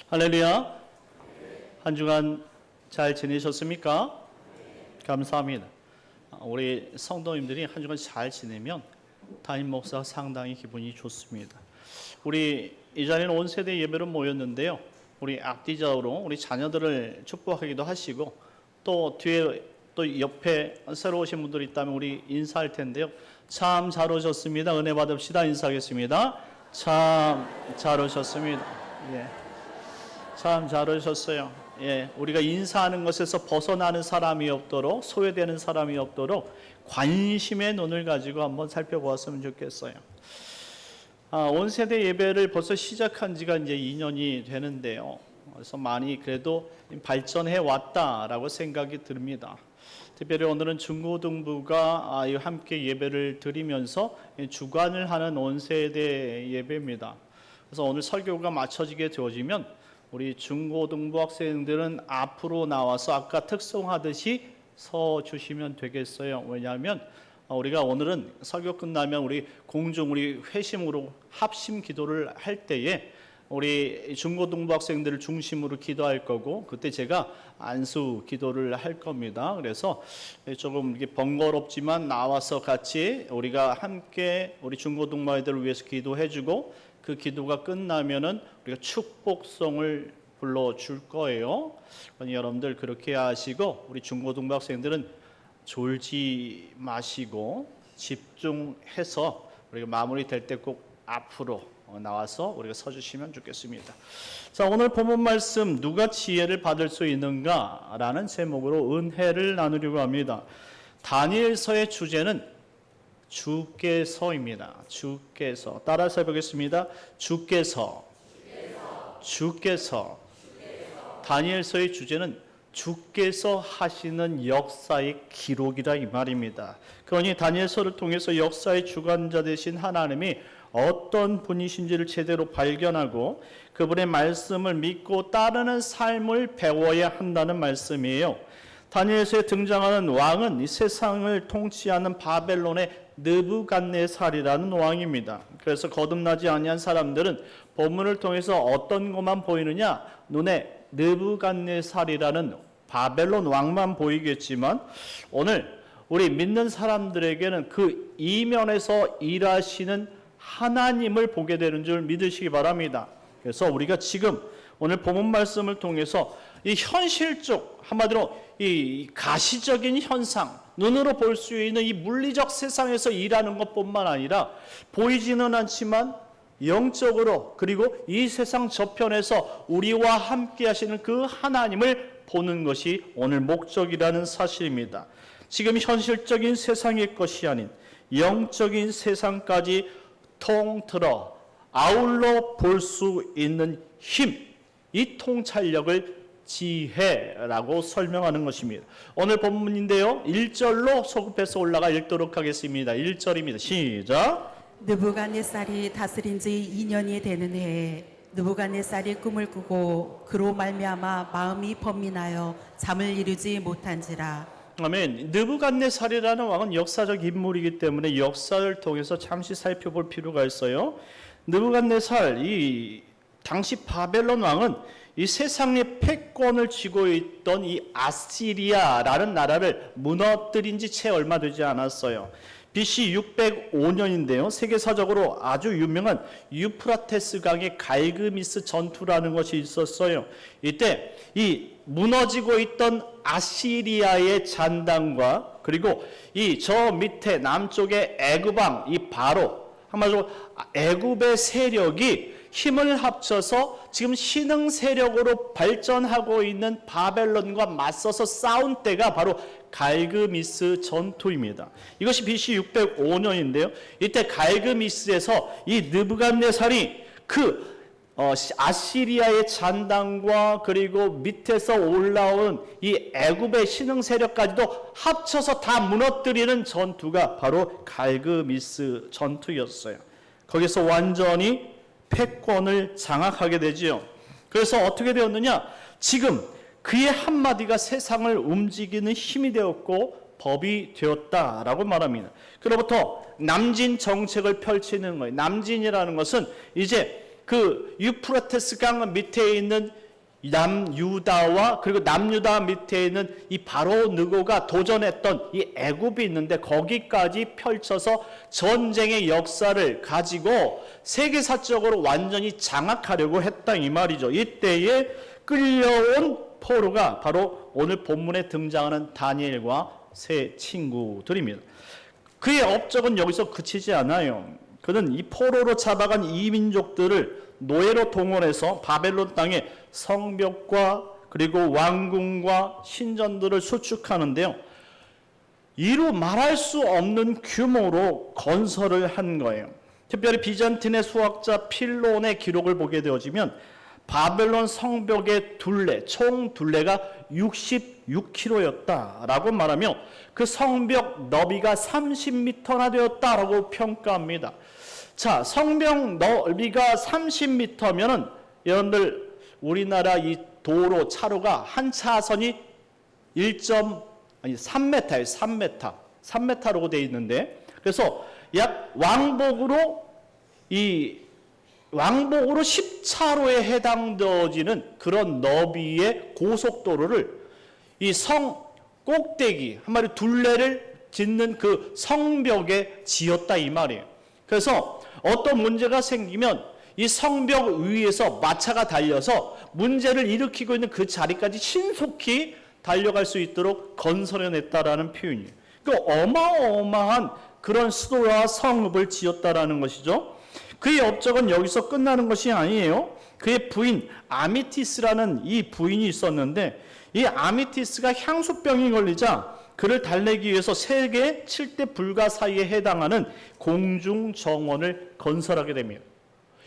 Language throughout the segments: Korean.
할렐루야. 한 주간 잘 지내셨습니까? 감사합니다. 우리 성도님들이 한 주간 잘 지내면 담임 목사 상당히 기분이 좋습니다. 우리 이 자리는 온 세대 예배로 모였는데요. 우리 앞뒤적으로 우리 자녀들을 축복하기도 하시고 또 뒤에 또 옆에 새로 오신 분들이 있다면 우리 인사할 텐데요. 참 잘 오셨습니다. 은혜 받읍시다. 인사하겠습니다. 참 잘 오셨습니다. 예. 참 잘 오셨어요. 예, 우리가 인사하는 것에서 벗어나는 사람이 없도록, 소외되는 사람이 없도록 관심의 눈을 가지고 한번 살펴보았으면 좋겠어요. 온 세대 예배를 벌써 시작한 지가 이제 2년이 되는데요. 그래서 많이 그래도 발전해 왔다라고 생각이 듭니다. 특별히 오늘은 중고등부가 함께 예배를 드리면서 주관을 하는 온 세대 예배입니다. 그래서 오늘 설교가 마쳐지게 되어지면 우리 중고등부 학생들은 앞으로 나와서 아까 특송하듯이 서 주시면 되겠어요. 왜냐하면 우리가 오늘은 설교 끝나면 우리 공중 우리 회심으로 합심 기도를 할 때에 우리 중고등부 학생들을 중심으로 기도할 거고 그때 제가 안수 기도를 할 겁니다. 그래서 조금 이게 번거롭지만 나와서 같이 우리가 함께 우리 중고등부 아이들을 위해서 기도해주고 그 기도가 끝나면은 우리가 축복송을 불러줄 거예요. 여러분들 그렇게 하시고 우리 중고등부 학생들은 졸지 마시고 집중해서 우리가 마무리될 때 꼭 앞으로 나와서 우리가 서주시면 좋겠습니다. 자, 오늘 본문 말씀 누가 지혜를 받을 수 있는가라는 제목으로 은혜를 나누려고 합니다. 다니엘서의 주제는 주께서입니다. 주께서. 따라서 해보겠습니다. 주께서. 다니엘서의 주제는 주께서 하시는 역사의 기록이다 이 말입니다. 그러니 다니엘서를 통해서 역사의 주관자 되신 하나님이 어떤 분이신지를 제대로 발견하고 그분의 말씀을 믿고 따르는 삶을 배워야 한다는 말씀이에요. 다니엘서에 등장하는 왕은 이 세상을 통치하는 바벨론의 느부갓네살이라는 왕입니다. 그래서 거듭나지 아니한 사람들은 본문을 통해서 어떤 것만 보이느냐? 눈에 느부갓네살이라는 바벨론 왕만 보이겠지만 오늘 우리 믿는 사람들에게는 그 이면에서 일하시는 하나님을 보게 되는 줄 믿으시기 바랍니다. 그래서 우리가 지금 오늘 본문 말씀을 통해서 이 현실적 한마디로 이 가시적인 현상 눈으로 볼 수 있는 이 물리적 세상에서 일하는 것뿐만 아니라 보이지는 않지만 영적으로 그리고 이 세상 저편에서 우리와 함께 하시는 그 하나님을 보는 것이 오늘 목적이라는 사실입니다. 지금 현실적인 세상의 것이 아닌 영적인 세상까지 통틀어 아울러 볼 수 있는 힘, 이 통찰력을 지혜라고 설명하는 것입니다. 오늘 본문인데요. 1절로 소급해서 올라가 읽도록 하겠습니다. 1절입니다. 시작. 느부갓네살이 다스린 지 2년이 되는 해에 느부갓네살이 꿈을 꾸고 그로 말미암아 마음이 번민하여 잠을 이루지 못한지라. 아멘. 느부갓네살이라는 왕은 역사적 인물이기 때문에 역사를 통해서 잠시 살펴볼 필요가 있어요. 느부갓네살 이 당시 바벨론 왕은 이 세상의 패권을 쥐고 있던 이 아시리아라는 나라를 무너뜨린 지 채 얼마 되지 않았어요. BC 605년인데요. 세계사적으로 아주 유명한 유프라테스 강의 갈그미스 전투라는 것이 있었어요. 이때 이 무너지고 있던 아시리아의 잔당과 그리고 이 저 밑에 남쪽의 애굽왕 이 바로 한마디로 애굽의 세력이 힘을 합쳐서 지금 신흥 세력으로 발전하고 있는 바벨론과 맞서서 싸운 때가 바로 갈그미스 전투입니다. 이것이 BC 605년인데요. 이때 갈그미스에서 이 느부갓네살이 그 아시리아의 잔당과 그리고 밑에서 올라온 이 애굽의 신흥 세력까지도 합쳐서 다 무너뜨리는 전투가 바로 갈그미스 전투였어요. 거기서 완전히 패권을 장악하게 되지요. 그래서 어떻게 되었느냐? 지금 그의 한마디가 세상을 움직이는 힘이 되었고 법이 되었다라고 말합니다. 그로부터 남진 정책을 펼치는 거예요. 남진이라는 것은 이제 그 유프라테스 강 밑에 있는 남유다와 그리고 남유다 밑에 있는 이 바로 느고가 도전했던 이 애굽이 있는데 거기까지 펼쳐서 전쟁의 역사를 가지고 세계사적으로 완전히 장악하려고 했다 이 말이죠. 이때에 끌려온 포로가 바로 오늘 본문에 등장하는 다니엘과 세 친구들입니다. 그의 업적은 여기서 그치지 않아요. 그는 이 포로로 잡아간 이민족들을 노예로 동원해서 바벨론 땅에 성벽과 그리고 왕궁과 신전들을 수축하는데요. 이루 말할 수 없는 규모로 건설을 한 거예요. 특별히 비잔틴의 수학자 필론의 기록을 보게 되어지면 바벨론 성벽의 둘레, 총 둘레가 66km였다라고 말하며 그 성벽 너비가 30m나 되었다라고 평가합니다. 자, 성벽 넓이가 30m면은 여러분들 우리나라 이 도로 차로가 한 차선이 3m예요. 3m라고 되어 있는데 그래서 약 왕복으로 10차로에 해당되어지는 그런 너비의 고속도로를 이 성 꼭대기 한마디로 둘레를 짓는 그 성벽에 지었다 이 말이에요. 그래서 어떤 문제가 생기면 이 성벽 위에서 마차가 달려서 문제를 일으키고 있는 그 자리까지 신속히 달려갈 수 있도록 건설해냈다라는 표현이에요. 그 어마어마한 그런 수도와 성읍을 지었다라는 것이죠. 그의 업적은 여기서 끝나는 것이 아니에요. 그의 부인 아미티스라는 이 부인이 있었는데 이 아미티스가 향수병이 걸리자 그를 달래기 위해서 세계 7대 불가 사이에 해당하는 공중정원을 건설하게 됩니다.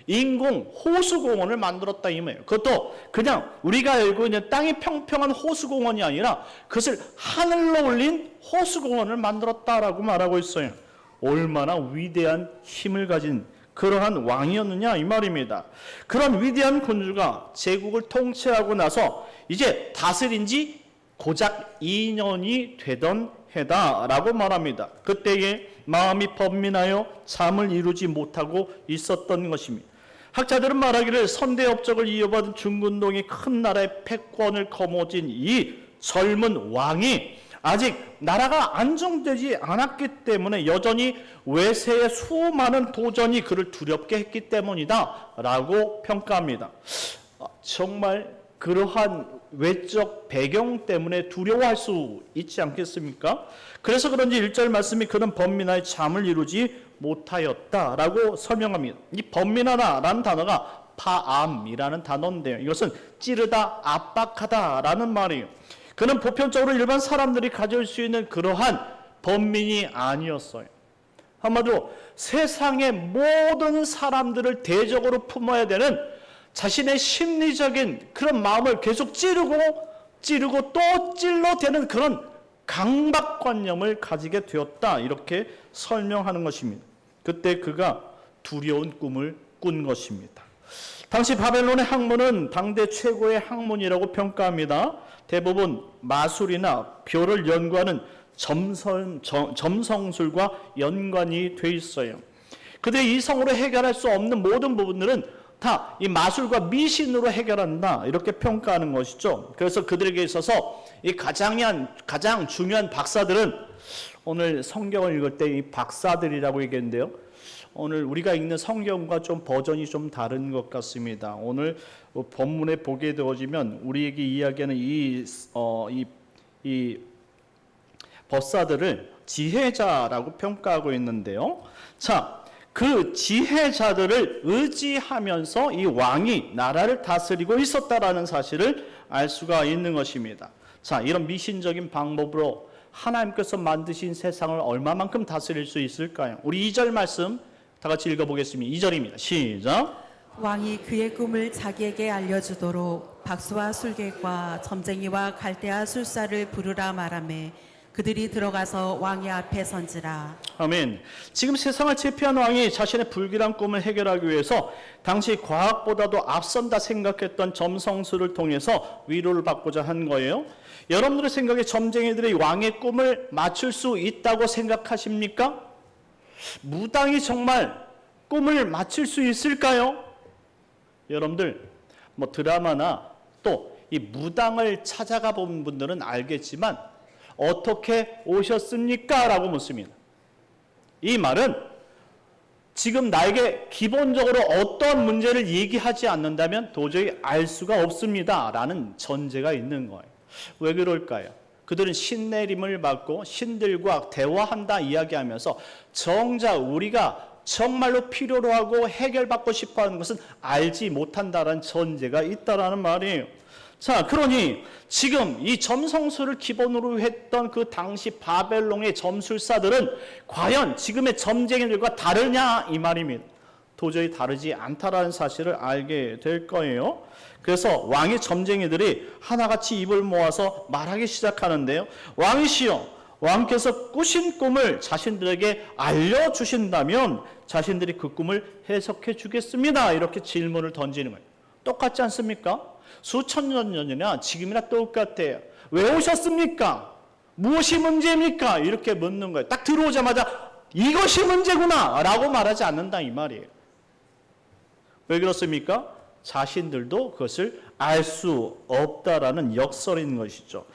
인공 호수공원을 만들었다 이 말이에요. 그것도 그냥 우리가 알고 있는 땅이 평평한 호수공원이 아니라 그것을 하늘로 올린 호수공원을 만들었다라고 말하고 있어요. 얼마나 위대한 힘을 가진 그러한 왕이었느냐 이 말입니다. 그런 위대한 군주가 제국을 통치하고 나서 이제 다스린 지 고작 2년이 되던 해다라고 말합니다. 그때에 마음이 번민하여 잠을 이루지 못하고 있었던 것입니다. 학자들은 말하기를 선대 업적을 이어받은 중근동이 큰 나라의 패권을 거머쥔 이 젊은 왕이 아직 나라가 안정되지 않았기 때문에 여전히 외세의 수많은 도전이 그를 두렵게 했기 때문이다 라고 평가합니다. 정말 그러한 외적 배경 때문에 두려워할 수 있지 않겠습니까? 그래서 그런지 1절 말씀이 그는 번민하여 잠을 이루지 못하였다라고 설명합니다. 이 번민하다라는 단어가 파암이라는 단어인데요. 이것은 찌르다, 압박하다라는 말이에요. 그는 보편적으로 일반 사람들이 가질 수 있는 그러한 번민이 아니었어요. 한마디로 세상의 모든 사람들을 대적으로 품어야 되는 자신의 심리적인 그런 마음을 계속 찌르고 또 찔러대는 그런 강박관념을 가지게 되었다 이렇게 설명하는 것입니다. 그때 그가 두려운 꿈을 꾼 것입니다. 당시 바벨론의 학문은 당대 최고의 학문이라고 평가합니다. 대부분 마술이나 벼를 연구하는 점성술과 연관이 돼 있어요. 그들의 이성으로 해결할 수 없는 모든 부분들은 다 이 마술과 미신으로 해결한다 이렇게 평가하는 것이죠. 그래서 그들에게 있어서 이 가장 중요한 박사들은 오늘 성경을 읽을 때 이 박사들이라고 얘기했는데요. 오늘 우리가 읽는 성경과 좀 버전이 좀 다른 것 같습니다. 오늘 본문에 보게 되어지면 우리에게 이야기하는 이 법사들을 지혜자라고 평가하고 있는데요. 자, 그 지혜자들을 의지하면서 이 왕이 나라를 다스리고 있었다라는 사실을 알 수가 있는 것입니다. 자, 이런 미신적인 방법으로 하나님께서 만드신 세상을 얼마만큼 다스릴 수 있을까요? 우리 2절 말씀 다 같이 읽어보겠습니다. 2절입니다. 시작. 왕이 그의 꿈을 자기에게 알려주도록 박수와 술객과 점쟁이와 갈대아 술사를 부르라 말하매 그들이 들어가서 왕의 앞에 선지라. 아멘. 지금 세상을 제패한 왕이 자신의 불길한 꿈을 해결하기 위해서 당시 과학보다도 앞선다 생각했던 점성술을 통해서 위로를 받고자 한 거예요. 여러분들의 생각에 점쟁이들이 왕의 꿈을 맞출 수 있다고 생각하십니까? 무당이 정말 꿈을 맞출 수 있을까요? 여러분들 뭐 드라마나 또 이 무당을 찾아가 본 분들은 알겠지만 어떻게 오셨습니까? 라고 묻습니다. 이 말은 지금 나에게 기본적으로 어떤 문제를 얘기하지 않는다면 도저히 알 수가 없습니다. 라는 전제가 있는 거예요. 왜 그럴까요? 그들은 신내림을 받고 신들과 대화한다 이야기하면서 정작 우리가 정말로 필요로 하고 해결받고 싶어하는 것은 알지 못한다는 전제가 있다라는 말이에요. 자, 그러니 지금 이 점성술을 기본으로 했던 그 당시 바벨론의 점술사들은 과연 지금의 점쟁이들과 다르냐 이 말입니다. 도저히 다르지 않다라는 사실을 알게 될 거예요. 그래서 왕의 점쟁이들이 하나같이 입을 모아서 말하기 시작하는데요. 왕이시여, 왕께서 꾸신 꿈을 자신들에게 알려주신다면 자신들이 그 꿈을 해석해 주겠습니다. 이렇게 질문을 던지는 거예요. 똑같지 않습니까? 수천 년 전이나 지금이나 똑같아요. 왜 오셨습니까? 무엇이 문제입니까? 이렇게 묻는 거예요. 딱 들어오자마자 이것이 문제구나 라고 말하지 않는다 이 말이에요. 왜 그렇습니까? 자신들도 그것을 알 수 없다라는 역설인 것이죠.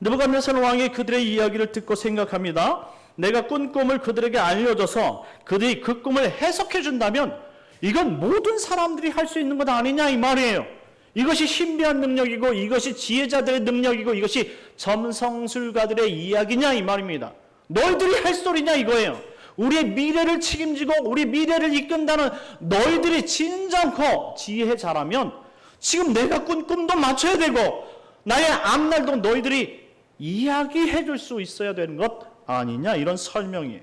느부갓네살 왕이 그들의 이야기를 듣고 생각합니다. 내가 꾼 꿈을 그들에게 알려줘서 그들이 그 꿈을 해석해 준다면 이건 모든 사람들이 할 수 있는 것 아니냐 이 말이에요. 이것이 신비한 능력이고 이것이 지혜자들의 능력이고 이것이 점성술가들의 이야기냐 이 말입니다. 너희들이 할 소리냐 이거예요. 우리의 미래를 책임지고 우리 미래를 이끈다는 너희들이 진정커 지혜자라면 지금 내가 꾼 꿈도 맞춰야 되고 나의 앞날도 너희들이 이야기해 줄 수 있어야 되는 것 아니냐 이런 설명이에요.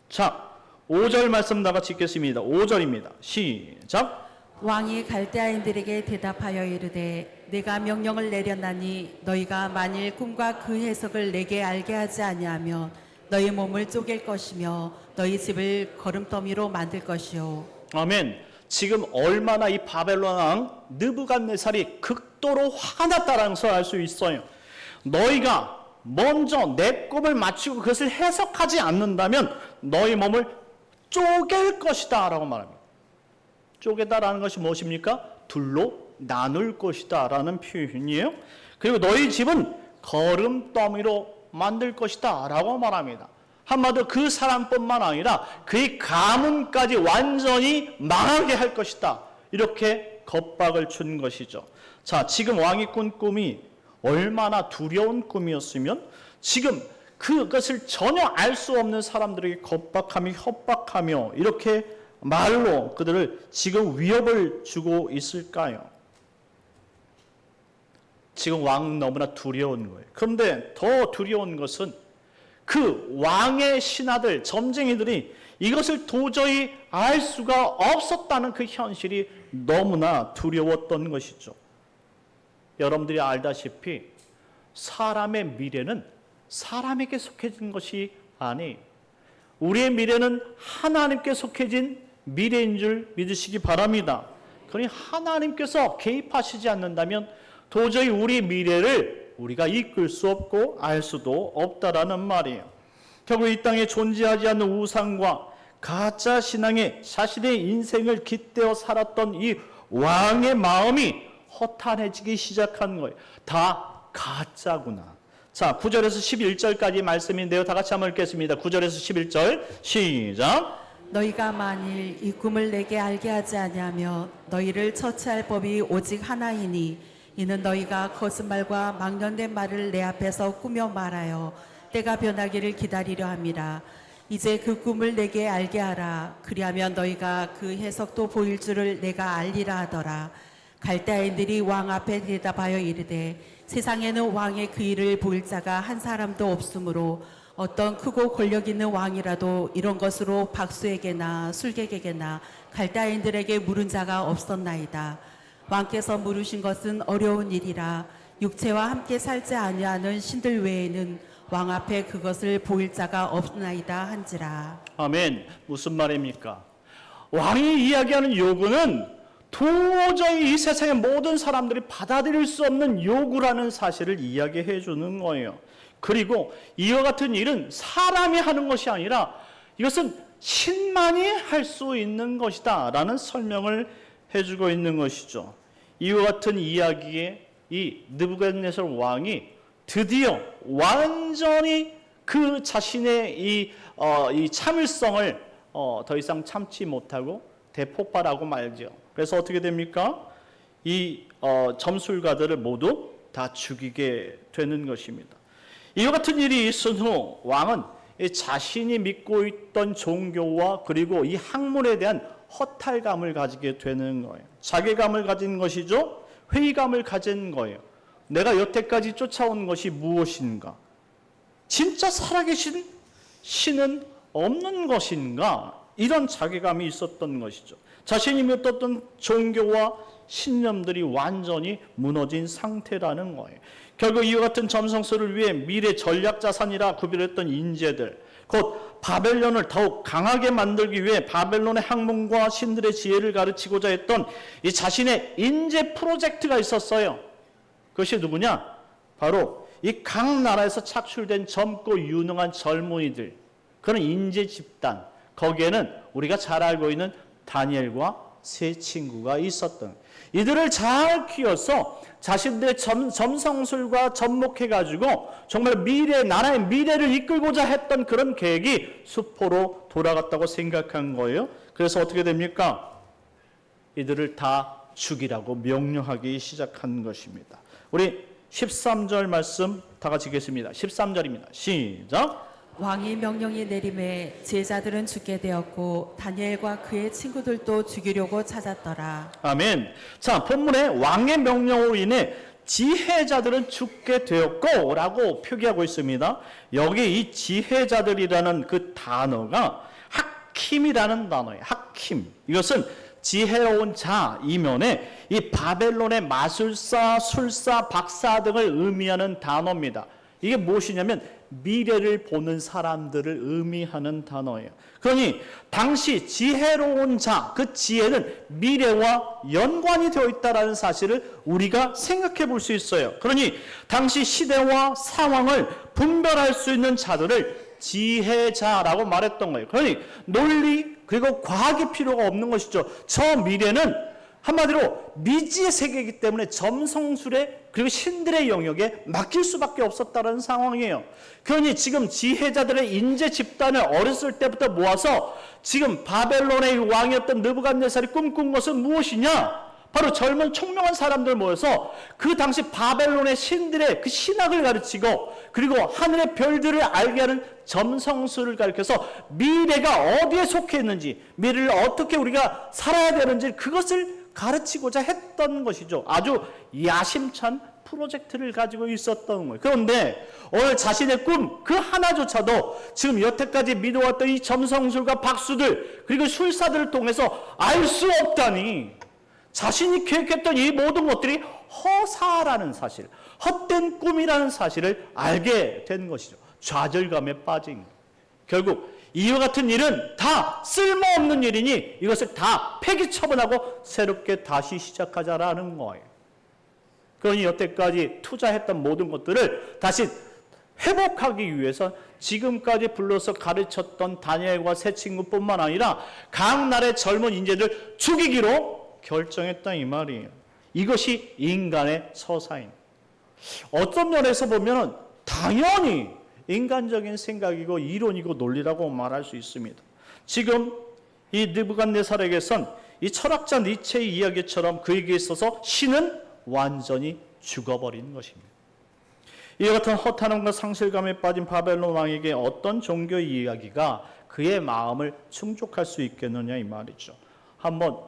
자, 5절 말씀 다 같이 읽겠습니다. 5절입니다. 시작. 왕이 갈대아인들에게 대답하여 이르되 내가 명령을 내렸나니 너희가 만일 꿈과 그 해석을 내게 알게 하지 아니하면 너희 몸을 쪼갤 것이며 너희 집을 거름더미로 만들 것이요. 아멘. 지금 얼마나 이 바벨론 왕 느부갓네살이 극도로 화가 났다라는 것을 알 수 있어요. 너희가 먼저 내 꿈을 맞추고 그것을 해석하지 않는다면 너희 몸을 쪼갤 것이다 라고 말합니다. 쪼개다라는 것이 무엇입니까? 둘로 나눌 것이다 라는 표현이에요. 그리고 너희 집은 거름더미로 만들 것이다 라고 말합니다. 한마디로 그 사람뿐만 아니라 그의 가문까지 완전히 망하게 할 것이다. 이렇게 겁박을 준 것이죠. 자, 지금 왕이 꾼 꿈이 얼마나 두려운 꿈이었으면 지금 그것을 전혀 알 수 없는 사람들에게 겁박하며 협박하며 이렇게 말로 그들을 지금 위협을 주고 있을까요? 지금 왕은 너무나 두려운 거예요. 그런데 더 두려운 것은 그 왕의 신하들, 점쟁이들이 이것을 도저히 알 수가 없었다는 그 현실이 너무나 두려웠던 것이죠. 여러분들이 알다시피 사람의 미래는 사람에게 속해진 것이 아니에요. 우리의 미래는 하나님께 속해진 미래인 줄 믿으시기 바랍니다. 그러니 하나님께서 개입하시지 않는다면 도저히 우리 미래를 우리가 이끌 수 없고 알 수도 없다라는 말이에요. 결국 이 땅에 존재하지 않는 우상과 가짜 신앙에 자신의 인생을 깃대어 살았던 이 왕의 마음이 허탄해지기 시작한 거예요. 다 가짜구나. 자, 9절에서 11절까지 말씀인데요. 다 같이 한번 읽겠습니다. 9절에서 11절 시작. 너희가 만일 이 꿈을 내게 알게 하지 아니하면 너희를 처치할 법이 오직 하나이니 이는 너희가 거짓말과 망령된 말을 내 앞에서 꾸며 말하여 때가 변하기를 기다리려 함이라. 이제 그 꿈을 내게 알게 하라. 그리하면 너희가 그 해석도 보일 줄을 내가 알리라 하더라. 갈대아인들이 왕 앞에 대답하여 이르되 세상에는 왕의 그 일을 보일 자가 한 사람도 없으므로 어떤 크고 권력 있는 왕이라도 이런 것으로 박수에게나 술객에게나 갈대아인들에게 물은 자가 없었나이다. 왕께서 물으신 것은 어려운 일이라 육체와 함께 살지 아니하는 신들 외에는 왕 앞에 그것을 보일 자가 없나이다 한지라. 아멘. 무슨 말입니까? 왕이 이야기하는 요구는 도저히 이 세상의 모든 사람들이 받아들일 수 없는 요구라는 사실을 이야기해 주는 거예요. 그리고 이와 같은 일은 사람이 하는 것이 아니라 이것은 신만이 할 수 있는 것이다 라는 설명을 해주고 있는 것이죠. 이와 같은 이야기에 이 느부갓네살 왕이 드디어 완전히 그 자신의 이 참을성을 더 이상 참지 못하고 대폭발하고 말죠. 그래서 어떻게 됩니까? 이 점술가들을 모두 다 죽이게 되는 것입니다. 이와 같은 일이 있은 후 왕은 자신이 믿고 있던 종교와 그리고 이 학문에 대한 허탈감을 가지게 되는 거예요. 자괴감을 가진 것이죠. 회의감을 가진 거예요. 내가 여태까지 쫓아온 것이 무엇인가? 진짜 살아계신 신은 없는 것인가? 이런 자괴감이 있었던 것이죠. 자신이 믿었던 종교와 신념들이 완전히 무너진 상태라는 거예요. 결국 이와 같은 점성술을 위해 미래 전략 자산이라 구별했던 인재들, 곧 바벨론을 더욱 강하게 만들기 위해 바벨론의 학문과 신들의 지혜를 가르치고자 했던 이 자신의 인재 프로젝트가 있었어요. 그것이 누구냐? 바로 이 각 나라에서 착출된 젊고 유능한 젊은이들, 그런 인재 집단, 거기에는 우리가 잘 알고 있는 다니엘과 세 친구가 있었던, 이들을 잘 키워서 자신들의 점성술과 접목해가지고 정말 나라의 미래를 이끌고자 했던 그런 계획이 수포로 돌아갔다고 생각한 거예요. 그래서 어떻게 됩니까? 이들을 다 죽이라고 명령하기 시작한 것입니다. 우리 13절 말씀 다 같이 읽겠습니다. 13절입니다. 시작. 왕의 명령이 내림에 제자들은 죽게 되었고 다니엘과 그의 친구들도 죽이려고 찾았더라. 아멘. 자, 본문에 왕의 명령으로 인해 지혜자들은 죽게 되었고 라고 표기하고 있습니다. 여기 이 지혜자들이라는 그 단어가 하킴이라는 단어예요. 하킴. 이것은 지혜로운 자 이면에 이 바벨론의 마술사, 술사, 박사 등을 의미하는 단어입니다. 이게 무엇이냐면 미래를 보는 사람들을 의미하는 단어예요. 그러니 당시 지혜로운 자, 그 지혜는 미래와 연관이 되어 있다는 사실을 우리가 생각해 볼 수 있어요. 그러니 당시 시대와 상황을 분별할 수 있는 자들을 지혜자라고 말했던 거예요. 그러니 논리 그리고 과학이 필요가 없는 것이죠. 저 미래는 한마디로 미지의 세계이기 때문에 점성술에 그리고 신들의 영역에 맡길 수밖에 없었다는 상황이에요. 그러니 지금 지혜자들의 인재 집단을 어렸을 때부터 모아서 지금 바벨론의 왕이었던 느부갓네살이 꿈꾼 것은 무엇이냐? 바로 젊은 총명한 사람들 모여서 그 당시 바벨론의 신들의 그 신학을 가르치고 그리고 하늘의 별들을 알게 하는 점성술을 가르쳐서 미래가 어디에 속해 있는지, 미래를 어떻게 우리가 살아야 되는지 그것을 가르치고자 했던 것이죠. 아주 야심찬 프로젝트를 가지고 있었던 거예요. 그런데 오늘 자신의 꿈 그 하나조차도 지금 여태까지 믿어왔던 이 점성술과 박수들 그리고 술사들을 통해서 알 수 없다니, 자신이 계획했던 이 모든 것들이 허사라는 사실, 헛된 꿈이라는 사실을 알게 된 것이죠. 좌절감에 빠진 거예요. 결국 이와 같은 일은 다 쓸모없는 일이니 이것을 다 폐기 처분하고 새롭게 다시 시작하자라는 거예요. 그러니 여태까지 투자했던 모든 것들을 다시 회복하기 위해서 지금까지 불러서 가르쳤던 다니엘과 세 친구뿐만 아니라 각 나라의 젊은 인재들 죽이기로 결정했다 이 말이에요. 이것이 인간의 처사입니다. 어떤 면에서 보면 당연히 인간적인 생각이고 이론이고 논리라고 말할 수 있습니다. 지금 이 느부갓네살에게선 이 철학자 니체의 이야기처럼 그에게 있어서 신은 완전히 죽어버린 것입니다. 이와 같은 허탄함과 상실감에 빠진 바벨론 왕에게 어떤 종교 이야기가 그의 마음을 충족할 수 있겠느냐 이 말이죠. 한번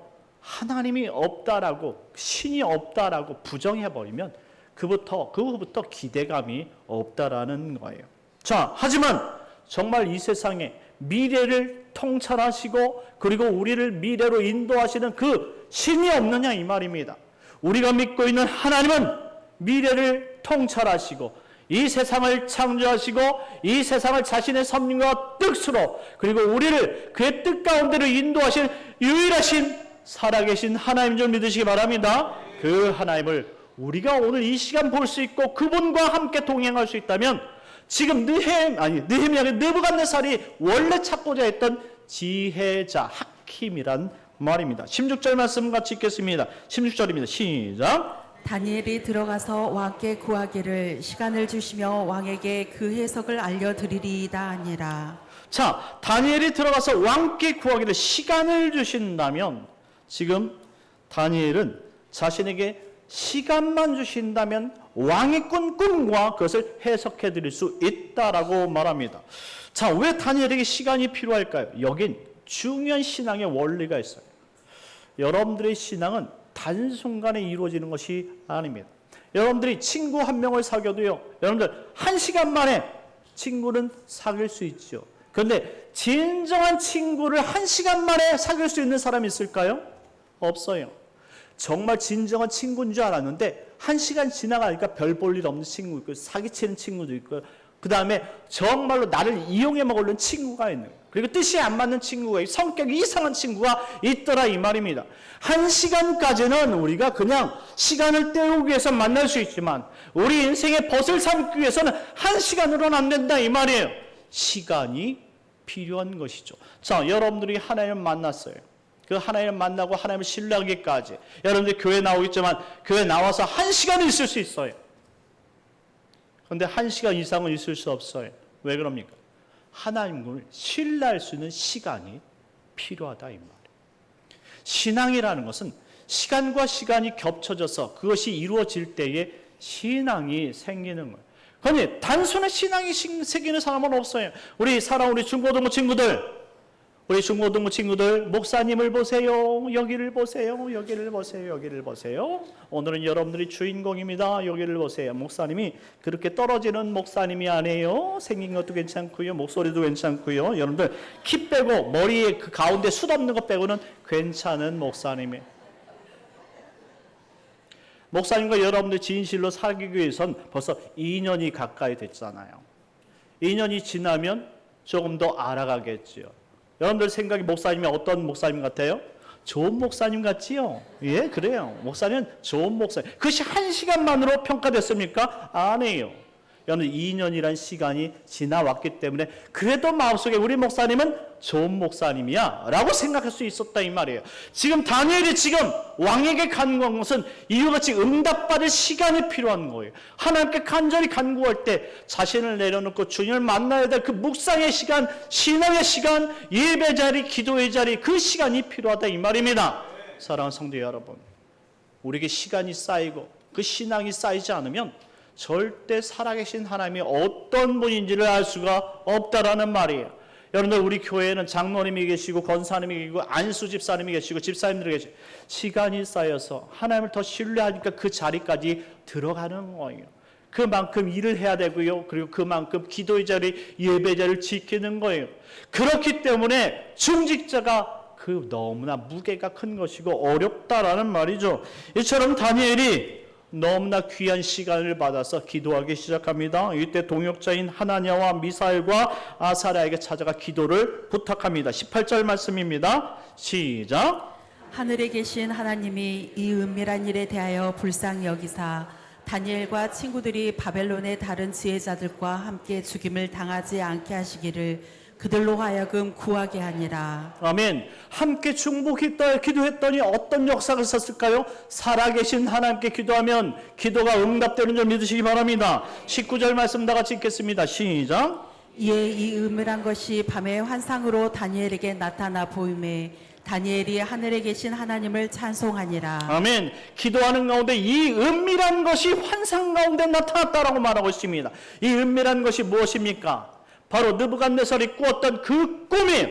하나님이 없다라고, 신이 없다라고 부정해버리면 그 후부터 기대감이 없다라는 거예요. 자, 하지만 정말 이 세상에 미래를 통찰하시고 그리고 우리를 미래로 인도하시는 그 신이 없느냐 이 말입니다. 우리가 믿고 있는 하나님은 미래를 통찰하시고 이 세상을 창조하시고 이 세상을 자신의 섭리와 뜻으로 그리고 우리를 그의 뜻 가운데로 인도하신 유일하신 살아계신 하나님 줄 믿으시기 바랍니다. 그 하나님을 우리가 오늘 이 시간 볼 수 있고 그분과 함께 동행할 수 있다면 지금 느헤미야 느부갓네살이 원래 찾고자 했던 지혜자 하킴이란 말입니다. 16절 말씀 같이 읽겠습니다. 16절입니다. 시작. 다니엘이 들어가서 왕께 구하기를 시간을 주시며 왕에게 그 해석을 알려드리리이다 하니라. 자, 다니엘이 들어가서 왕께 구하기를 시간을 주신다면, 지금 다니엘은 자신에게 시간만 주신다면 왕의 꿈과 그것을 해석해 드릴 수 있다라고 말합니다. 자, 왜 다니엘에게 시간이 필요할까요? 여긴 중요한 신앙의 원리가 있어요. 여러분들의 신앙은 단순간에 이루어지는 것이 아닙니다. 여러분들이 친구 한 명을 사귀어도요, 여러분들 1시간 만에 친구는 사귈 수 있죠. 그런데 진정한 친구를 1시간 만에 사귈 수 있는 사람이 있을까요? 없어요. 정말 진정한 친구인 줄 알았는데 1시간 지나가니까 별 볼 일 없는 친구 있고, 사기치는 친구도 있고, 그 다음에 정말로 나를 이용해 먹으려는 친구가 있는 거예요. 그리고 뜻이 안 맞는 친구가 있고, 성격이 이상한 친구가 있더라 이 말입니다. 1시간까지는 우리가 그냥 시간을 때우기 위해서 만날 수 있지만 우리 인생의 벗을 삼기 위해서는 1시간으로는 안 된다 이 말이에요. 시간이 필요한 것이죠. 자, 여러분들이 하나님을 만났어요. 그 하나님을 만나고 하나님을 신뢰하기까지 여러분들 교회 나오겠지만 교회 나와서 1시간은 있을 수 있어요. 그런데 1시간 이상은 있을 수 없어요. 왜 그럽니까? 하나님을 신뢰할 수 있는 시간이 필요하다 이 말이에요. 신앙이라는 것은 시간과 시간이 겹쳐져서 그것이 이루어질 때에 신앙이 생기는 거예요. 그런데 단순한 신앙이 생기는 사람은 없어요. 우리 중고등부 친구들, 우리 중고등부 친구들, 목사님을 보세요. 여기를 보세요. 여기를 보세요. 여기를 보세요. 오늘은 여러분들이 주인공입니다. 여기를 보세요. 목사님이 그렇게 떨어지는 목사님이 아니에요. 생긴 것도 괜찮고요. 목소리도 괜찮고요. 여러분들 키 빼고 머리에 그 가운데 숱 없는 것 빼고는 괜찮은 목사님이에요. 목사님과 여러분들 진실로 사귀기 위해선 벌써 2년이 가까이 됐잖아요. 2년이 지나면 조금 더 알아가겠지요. 여러분들 생각에 목사님이 어떤 목사님 같아요? 좋은 목사님 같지요? 예, 그래요. 목사님은 좋은 목사님. 그것이 1시간만으로 평가됐습니까? 아니에요. 여러분 2년이란 시간이 지나왔기 때문에 그래도 마음속에 우리 목사님은 좋은 목사님이야 라고 생각할 수 있었다 이 말이에요. 지금 다니엘이 지금 왕에게 간구한 것은 이유같이 응답받을 시간이 필요한 거예요. 하나님께 간절히 간구할 때 자신을 내려놓고 주님을 만나야 될 그 묵상의 시간, 신앙의 시간, 예배 자리, 기도의 자리, 그 시간이 필요하다 이 말입니다. 사랑하는 성도 여러분, 우리에게 시간이 쌓이고 그 신앙이 쌓이지 않으면 절대 살아계신 하나님이 어떤 분인지를 알 수가 없다라는 말이에요. 여러분들 우리 교회에는 장로님이 계시고 권사님이 계시고 안수 집사님이 계시고 집사님들이 계시고 시간이 쌓여서 하나님을 더 신뢰하니까 그 자리까지 들어가는 거예요. 그만큼 일을 해야 되고요. 그리고 그만큼 기도의 자리, 예배 자리를 지키는 거예요. 그렇기 때문에 중직자가 그 너무나 무게가 큰 것이고 어렵다라는 말이죠. 이처럼 다니엘이 너무나 귀한 시간을 받아서 기도하기 시작합니다. 이때 동역자인 하나냐와 미사엘과 아사랴에게 찾아가 기도를 부탁합니다. 18절 말씀입니다. 시작. 하늘에 계신 하나님이 이 은밀한 일에 대하여 불쌍히 여기사 다니엘과 친구들이 바벨론의 다른 지혜자들과 함께 죽임을 당하지 않게 하시기를 그들로 하여금 구하게 하니라. 아멘. 함께 중보했다 기도했더니 어떤 역사가 있었을까요? 살아계신 하나님께 기도하면 기도가 응답되는 줄 믿으시기 바랍니다. 19절 말씀 다 같이 읽겠습니다. 시작. 이에 이 은밀한 것이 밤의 환상으로 다니엘에게 나타나 보임에 다니엘이 하늘에 계신 하나님을 찬송하니라. 아멘. 기도하는 가운데 이 은밀한 것이 환상 가운데 나타났다라고 말하고 있습니다. 이 은밀한 것이 무엇입니까? 바로 느부갓네살이 꾸었던 그 꿈이,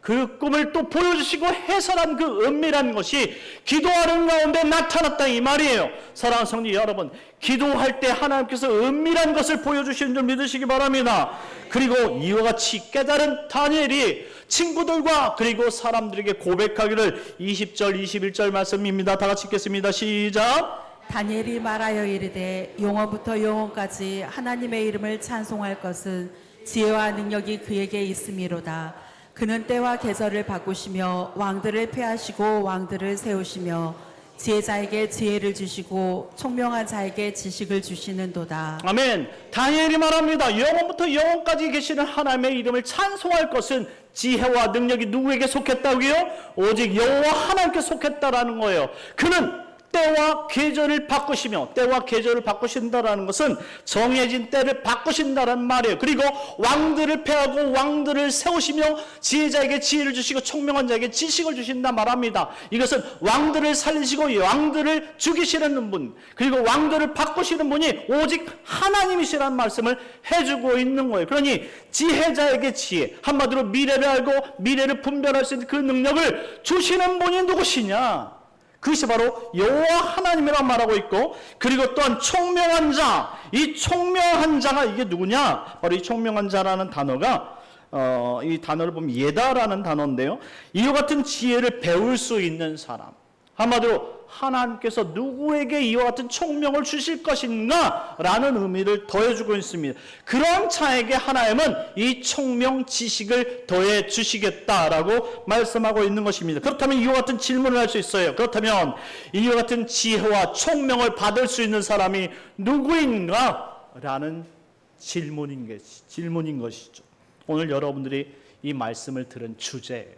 그 꿈을 또 보여주시고 해설한 그 은밀한 것이 기도하는 가운데 나타났다 이 말이에요. 사랑하는 성도 여러분, 기도할 때 하나님께서 은밀한 것을 보여주시는 줄 믿으시기 바랍니다. 그리고 이와 같이 깨달은 다니엘이 친구들과 그리고 사람들에게 고백하기를 20절 21절 말씀입니다. 다 같이 읽겠습니다. 시작. 다니엘이 말하여 이르되 영원부터 영원까지 하나님의 이름을 찬송할 것은 지혜와 능력이 그에게 있음이로다. 그는 때와 계절을 바꾸시며 왕들을 폐하시고 왕들을 세우시며 지혜자에게 지혜를 주시고 총명한 자에게 지식을 주시는도다. 아멘. 다니엘이 말합니다. 영원부터 영원까지 계시는 하나님의 이름을 찬송할 것은 지혜와 능력이 누구에게 속했다고요? 오직 여호와 하나님께 속했다라는 거예요. 그는 때와 계절을 바꾸시며, 때와 계절을 바꾸신다라는 것은 정해진 때를 바꾸신다라는 말이에요. 그리고 왕들을 패하고 왕들을 세우시며 지혜자에게 지혜를 주시고 총명한 자에게 지식을 주신다 말합니다. 이것은 왕들을 살리시고 왕들을 죽이시는 분, 그리고 왕들을 바꾸시는 분이 오직 하나님이시라는 말씀을 해주고 있는 거예요. 그러니 지혜자에게 지혜, 한마디로 미래를 알고 미래를 분별할 수 있는 그 능력을 주시는 분이 누구시냐? 그것이 바로 여호와 하나님이라고 말하고 있고, 그리고 또한 총명한 자, 이 총명한 자가 이게 누구냐? 바로 이 총명한 자라는 단어가 이 단어를 보면 예다라는 단어인데요, 이와 같은 지혜를 배울 수 있는 사람, 한마디로 하나님께서 누구에게 이와 같은 총명을 주실 것인가 라는 의미를 더해주고 있습니다. 그런 자에게 하나님은 이 총명 지식을 더해 주시겠다라고 말씀하고 있는 것입니다. 그렇다면 이와 같은 질문을 할 수 있어요. 그렇다면 이와 같은 지혜와 총명을 받을 수 있는 사람이 누구인가 라는 질문인 것이죠. 오늘 여러분들이 이 말씀을 들은 주제예요.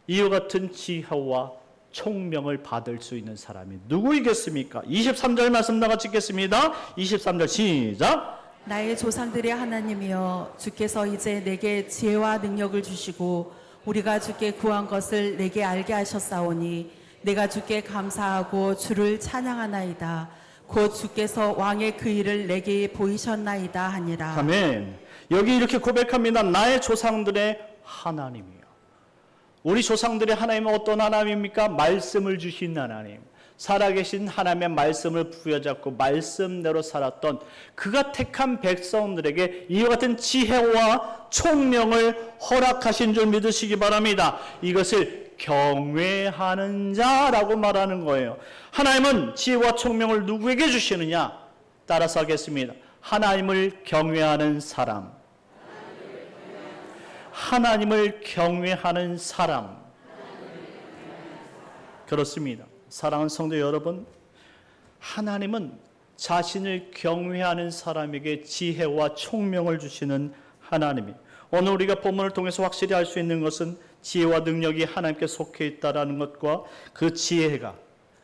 이와 같은 지혜와 총명을 받을 수 있는 사람이 누구이겠습니까? 23절 말씀 나같이 읽겠습니다. 23절 시작. 나의 조상들의 하나님이여, 주께서 이제 내게 지혜와 능력을 주시고 우리가 주께 구한 것을 내게 알게 하셨사오니 내가 주께 감사하고 주를 찬양하나이다. 곧 주께서 왕의 그 일을 내게 보이셨나이다 하니라. 아멘. 여기 이렇게 고백합니다. 나의 조상들의 하나님이요. 우리 조상들의 하나님은 어떤 하나님입니까? 말씀을 주신 하나님, 살아계신 하나님의 말씀을 부여잡고 말씀대로 살았던 그가 택한 백성들에게 이와 같은 지혜와 총명을 허락하신 줄 믿으시기 바랍니다. 이것을 경외하는 자라고 말하는 거예요. 하나님은 지혜와 총명을 누구에게 주시느냐? 따라서 하겠습니다. 하나님을 경외하는 사람, 하나님을 경외하는 사람. 그렇습니다. 사랑하는 성도 여러분, 하나님은 자신을 경외하는 사람에게 지혜와 총명을 주시는 하나님이에요. 오늘 우리가 본문을 통해서 확실히 알 수 있는 것은 지혜와 능력이 하나님께 속해 있다는 것과 그 지혜가,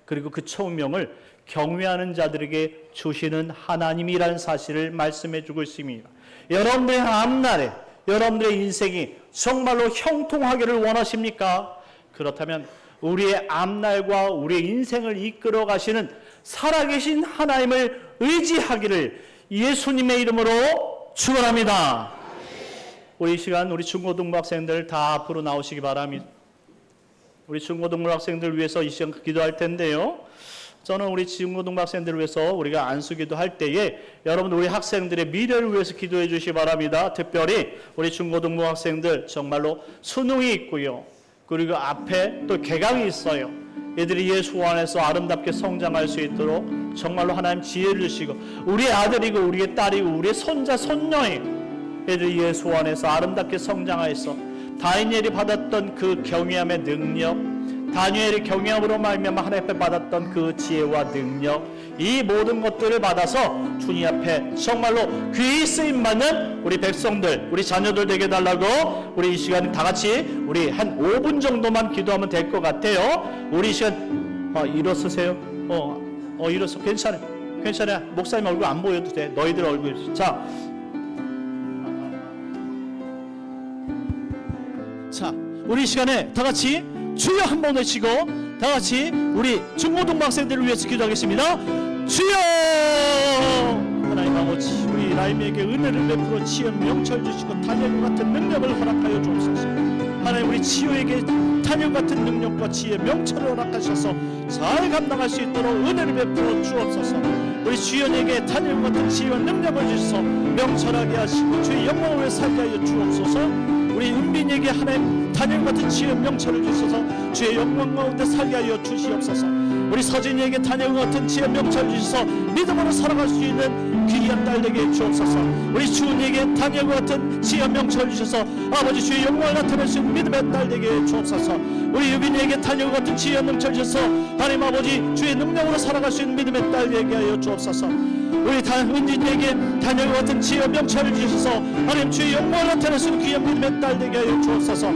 그리고 그 총명을 경외하는 자들에게 주시는 하나님이라는 사실을 말씀해 주고 있습니다. 여러분들의 앞날에 여러분들의 인생이 정말로 형통하기를 원하십니까? 그렇다면 우리의 앞날과 우리의 인생을 이끌어 가시는 살아계신 하나님을 의지하기를 예수님의 이름으로 축원합니다. 우리 이 시간 우리 중고등부 학생들 다 앞으로 나오시기 바랍니다. 우리 중고등부 학생들 위해서 이 시간 기도할 텐데요, 저는 우리 중고등부 학생들을 위해서 우리가 안수기도 할 때에 여러분 우리 학생들의 미래를 위해서 기도해 주시기 바랍니다. 특별히 우리 중고등부 학생들 정말로 수능이 있고요, 그리고 앞에 또 개강이 있어요. 애들이 예수 안에서 아름답게 성장할 수 있도록 정말로 하나님 지혜를 주시고, 우리의 아들이고 우리의 딸이고 우리의 손자 손녀예요. 애들이 예수 안에서 아름답게 성장하여서 다니엘이 받았던 그 경외함의 능력, 다니엘이 경외함으로 말미암아 하나님 앞에 받았던 그 지혜와 능력, 이 모든 것들을 받아서 주님 앞에 정말로 귀히 쓰임 받는 우리 백성들, 우리 자녀들 되게 달라고 우리 이 시간 다 같이 우리 한 5분 정도만 기도하면 될 것 같아요. 우리 이 시간 일어서세요. 일어서. 괜찮아. 목사님 얼굴 안 보여도 돼. 너희들 얼굴. 자, 우리 이 시간에 다 같이 주여 한번 외치고 다 같이 우리 중고등부 학생들을 위해서 기도하겠습니다. 주여! 하나님 아버지, 우리 라임에게 은혜를 베풀어 지연 명철 주시고 단열 같은 능력을 허락하여 주옵소서. 하나님 우리 치유에게 단열 같은 능력과 지혜 명철을 허락하셔서 잘 감당할 수 있도록 은혜를 베풀어 주옵소서. 우리 주연에게 단열 같은 지혜와 능력을 주셔서 명철하게 하시고 주의 영광을 위해 살게 하여 주옵소서. 우리 은빈에게 하나님 단열 같은 지혜 명철을 주셔서 주의 영광 가운데 살게 하여 주시옵소서. 우리 서진이에게 다니엘과 같은 지혜 명철 주셔서 믿음으로 살아갈 수 있는 귀한 딸 되게 해 주옵소서. 우리 주은이에게 다니엘과 같은 지혜 명철 주셔서 아버지 주의 영광을 나타낼 수 있는 믿음의 딸 되게 해 주옵소서. 우리 유빈이에게 다니엘과 같은 지혜 명철 주셔서 하나님 아버지 주의 능력으로 살아갈 수 있는 믿음의 딸 되게 하여 주옵소서. 우리 은진이에게 다니엘과 같은 지혜 명철을 주셔서 하나님 주의 영광을 나타낼 수 있는 귀한 믿음의 딸 되게 하여 주옵소서.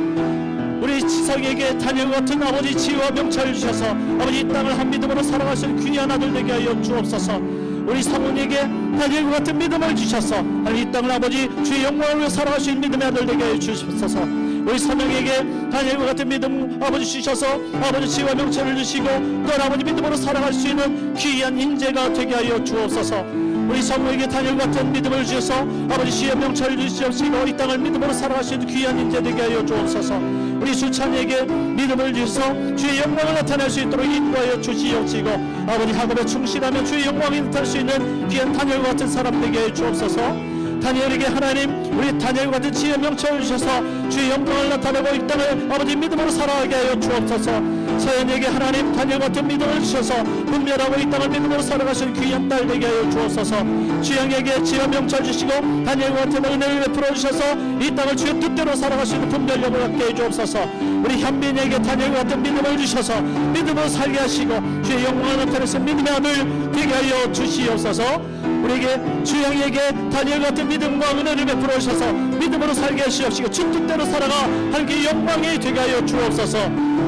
우리 지성에게 다니엘과 같은 아버지 지혜와 명철을 주셔서 아버지 이 땅을 한 믿음으로 살아갈 수 있는 귀한 아들 되게 하여 주옵소서. 우리 성훈에게 다니엘과 같은 믿음을 주셔서 하나님 이 땅을 아버지 주의 영광을 위해 살아갈 수 있는 믿음의 아들 되게 하여 주옵소서. 우리 선영에게 다니엘과 같은 믿음 아버지 주셔서 아버지 지혜와 명철을 주시고 또 아버지 믿음으로 살아갈 수 있는 귀한 인재가 되게 하여 주옵소서. 우리 성우에게 다니엘과 같은 믿음을 주셔서 아버지 지혜와 명철을 주시고 이 땅을 믿음으로 살아갈 수 있는 귀한 인재 되게 하여 주옵소서. 우리 수찬에게 믿음을 주셔서 주의 영광을 나타낼 수 있도록 인도하여 주시옵시고 아버지 학업에 충실하며 주의 영광이 나타날 수 있는 귀한 다니엘과 같은 사람 되게 하여 주옵소서. 다니엘에게 하나님 우리 다니엘과 같은 지혜 명철을 주셔서 주의 영광을 나타내고 이 땅을 아버지 믿음으로 살아가게 하여 주옵소서. 서연에게 하나님 다니엘과 같은 믿음을 주셔서 분별하고 이 땅을 믿음으로 살아가시는 귀한 딸 되게 하여 주옵소서. 주영에게 지혜 명철 주시고 다니엘과 같은 은혜를 베풀어 주셔서 이 땅을 주의 뜻대로 살아가시는 분별력을 갖게 해 주옵소서. 우리 현빈에게 다니엘과 같은 믿음을 주셔서 믿음으로 살게 하시고 주의 영광을 나타내서 믿음의 아들 되게 하여 주시옵소서. 우리에게 주영에게 다니엘 같은 믿음과 은혜를 베풀어 주셔서 믿음으로 살게 하시옵시고 주 뜻대로 살아가 하나님께 영광이 되게 하여 주옵소서.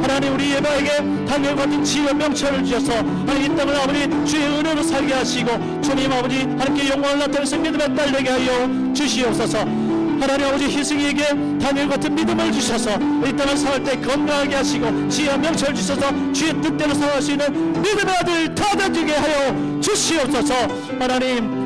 하나님 우리 예바에게 다니엘 같은 지혜와 명철을 주셔서 하나님 이 땅을 아버지 주의 은혜로 살게 하시고 주님 아버지 하나님께 영광을 나타내서 믿음의 딸 되게 하여 주시옵소서. 하나님 아버지 희승이에게 다니엘 같은 믿음을 주셔서 이 땅을 살아갈 때 건강하게 하시고 지혜와 명철 주셔서 주의 뜻대로 살아갈 수 있는 믿음의 아들 다 되게 하여 주시옵소서. 하나님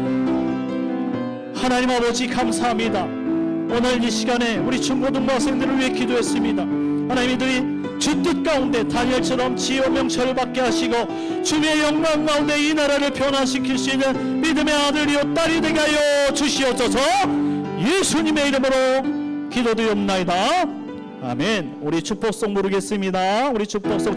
아버지 감사합니다. 오늘 이 시간에 우리 중고등부 학생들을 위해 기도했습니다. 하나님 이들이 주 뜻 가운데 다니엘처럼 지혜와 명철을 받게 하시고 주의 영광 가운데 이 나라를 변화시킬 수 있는 믿음의 아들이요 딸이 되게 하여 주시옵소서. 예수님의 이름으로 기도드리옵나이다. 아멘. 우리 축복송 부르겠습니다. 우리 축복송